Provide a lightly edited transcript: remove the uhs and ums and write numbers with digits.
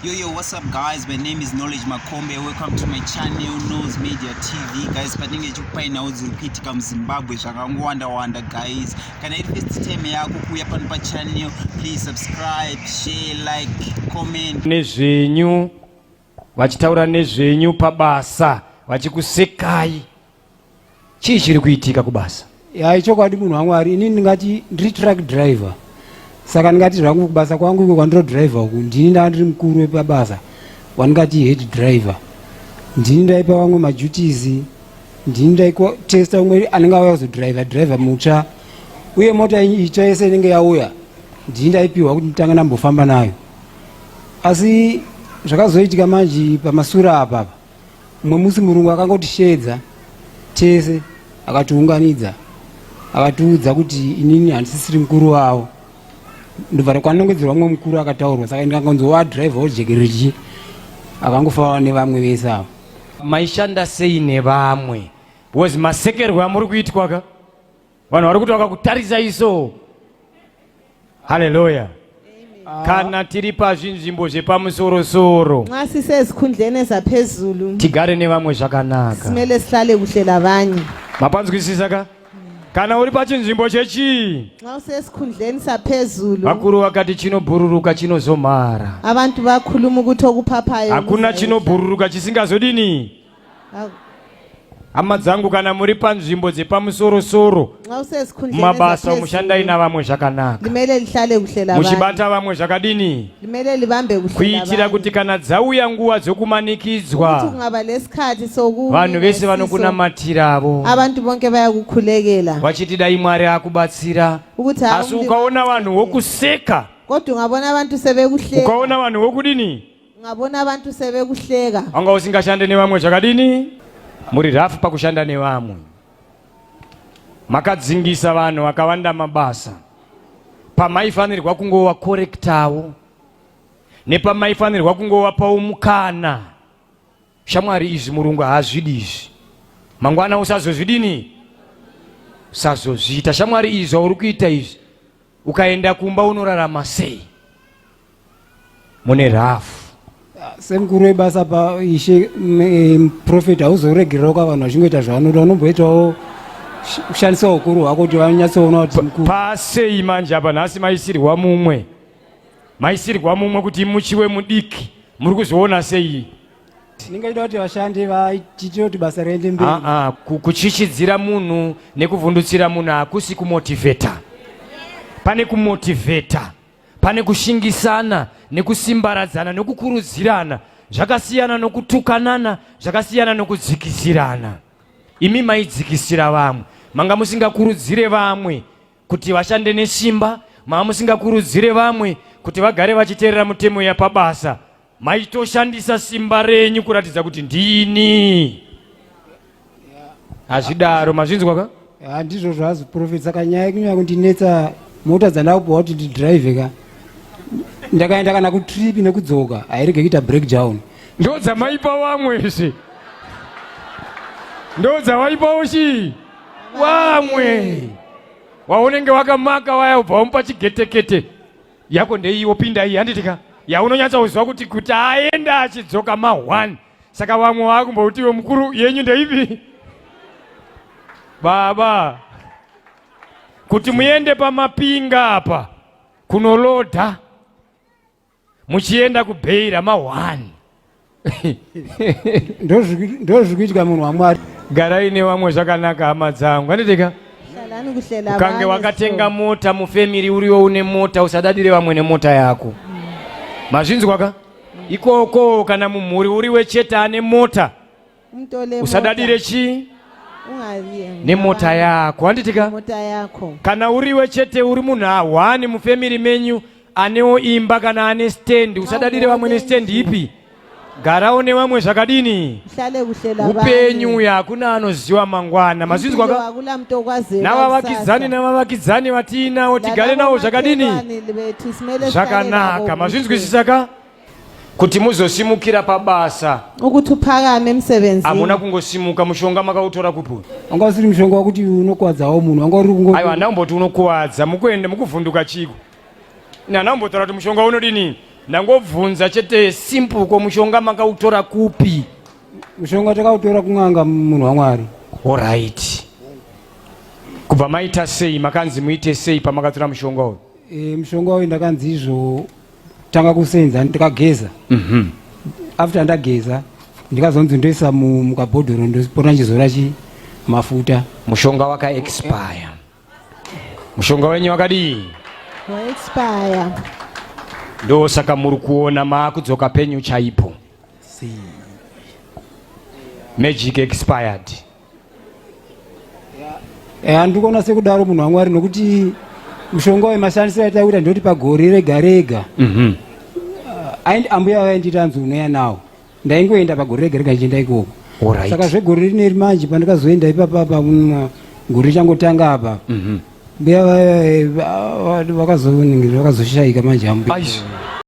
Yo, what's up guys? My name is Knowledge Makombe. Welcome to my channel, Nose Media TV. Guys, patinge chupaina uzipitika mZimbabwe zvakangowanda guys. Kana iri first time yako kuya pano pa channel, please subscribe, share, like, comment. Nezvenyu vachitaura nezvenyu pabasa vachikusekai. Chii chiri kuitika kubasa? Chokwadi munhu waMwari, inini ndingati ndiri truck driver. Saka ndingati zvangu kubasa kwangu iko kwandiro driver uku, ndini ndandiri mukuru wepabasa wandingati head driver. Ndini ndaipa vamwe maduties, ndini ndaitesta umwe anenge auya kuzodriver mutsva, uye mota itsva yese inenge yauya ndini ndaipiwa kuti nditanga ndambofamba nayo. Asi zvakazoitika manje pamasura apapa, mumwe musi murungu akangotishedza tese akatiunganidza akatiudza kuti inini handisisiri mukuru wavo. Ndobva kwanongedzerwa mumwe mukuru akataurwa, saka ndikangonzwa wadriver wojekerechi akangofawa nevamwe vese avo. Maishanda sei nevamwe? Because masekerwa amuri kuitwa ka? Vanhu vari kuti vakakutarisa iso. Hallelujah. Kana tiri pazvinzvimbo zvepamusoro-soro, ngasisezikundleni ezaphezulu tigare nevamwe zvakanaka. simele sihlale kuhle labanye. Mapanzwisisa ka? Kana uri pachinzvimbo chechi, Nxa usesikhundleni saphezulu vakuru vakati chinobhururuka chinozomhara. abantu bakhuluma ukuthi okuphaphayo Hakuna chinobhururuka chisingazodini. Hama dzangu, kana muri panzvimbo dzepamusoro-soro, nxa usesikhundleni mabasa mushandai navamwe zvakanaka, limele lihlale kuhle labanye, muchibata vamwe zvakadini, limele libambe kuhle kuitira labanye. kuti kana dzauya nguva Ukuthi dzokumanikidzwa, kungaba lesikhathi sokuba vanhu vese vanokunamatirawo abantu bonke bayakukhulekela vachiti dai Mwari akubatsira. ukuthi Asi ukaona vanhu vokuseka, kodwa ungabona abantu sebekuhleka, ukaona vanhu vokudini, ungabona abantu sebekuhleka, wanga usingashande nevamwe zvakadini, muri rafu pakushanda nevamwe. Makadzingisa vanhu vakawanda mabasa pamaifanirwa kungova korektawo nepamaifanirwa kungova paumukana. Shamwari, izvi Murungu haazvidi izvi. Mangwana usazozvidini, usazozviita. Shamwari, izvi zvauri kuita izvi, ukaenda kumba unorarama sei? Mune rafu. Semukuru webasa pa ishe profeti hauzoregererawo kwa vanhu vachingoita zvavanoda, unomboitawo kushandisa ukuru hwako kuti vanyatsoona kuti mukuru. Pasei manje apa nhasi maisirwa mumwe kuti muchiwe mudiki, muri kuzoona sei? Ndingaita kuti vashande vaitite kuti basa riende mberi. Kuchichidzira munhu nekuvhundutsira munhu hakusi kumotivheta. Pane kumotivheta, pane kushingisana nekusimbaradzana nekukurudzirana, zvakasiyana nokutukanana, zvakasiyana nokudzikisirana. Imi maidzikisira vamwe, manga musingakurudzire vamwe kuti vashande nesimba, manga musingakurudzire vamwe kuti vagare vachiteerera mutemo yapabasa, maitoshandisa simba renyu kuratidza kuti ndini. Hazvidaro, mazvinzwa ka? Handizvo zvazi profeti. Saka nyaya yekunyanya kundinetsa mota dzandakapuwa kuti ndidrive ka, ndakaenda kana kutrip nekudzoka hairege kuita breakdown. Ndo dzamaipa vamwezve, ndo dzavaipawo chii vamwe. Waunenge wakamaka waya ubva umupa chigetekete yako ndeiwo, pinda iyi handitika yaunonyatsa kuziva kuti aenda achidzoka ma1. Saka vamwe vakumboti iwe mukuru yenyu ndeipi? Baba, kuti muende pamapinga apa kunolodha muchienda kubheira ma1. Ndozviri kuitika munhu waMwari. Garai nevamwe zvakanaka, hama dzangu, handitika? hlalani kuhle labanye. Ukange wakatenga mota mufemiri, uriwo une mota, usadadire vamwe nemota yako. Mazvinzwa ka? Ikoko kana mumhuri uriwe chete ane mota, usadadire chii? Nemota yako, handitika? Kana uriwe chete uri munhu ahwani mufemiri menyu anewo imba kana ane stand, usadadire vamwe nestand ipi? Garawo nevamwe zvakadini? Upenyu uya hakuna anoziva mangwana. Mazvinzwa ka? Navavakidzani vatiinawo tigare nawo zvakadini? Zvakanaka. Mazvinzwisisa ka? Kuti muzosimukira pabasa, ukuthi uphakame emsebenzini, hamuna kungosimuka. Mushonga makautora kupi? Wanga usiri mushonga wokuti unokuwadzawo munhu, wanga uri kungo. Aiwa, ndaumboti unokuwadza mukuende mukuvhunduka chiko. Ndaumboti kuti mushonga unodini? Nangobvunza chete simple ko mushonga makautora kupi? Mushonga takautora kun'anga munhu waMwari. Alright. Kubva maita sei makanzi muite sei pamakatora mushonga uyu? Mushonga uyu ndakanzi izvo tanga kusenza ndikageza. After ndageza ndikazonzi ndoisa mukabhodhoro ndopota nchizora mafuta. Mushonga waExpire. Mushonga wenyu wakadii? waExpire. Ndo saka muri kuona maakudzoka penyu chaipo. Magic expired. Handikuona sekudaro munhu waMwari nokuti mushonga uyu mashandisiro ataita ndoti pagore rega rega. Ambuya vaindita anzi unoya nawo. Ndaingoenda pagore rega rega ndichienda ikoko. Saka zvegore rineri manje pandikazoenda ipapa gore changotanga apa. Mbuya vakazoshaika manje ambuya.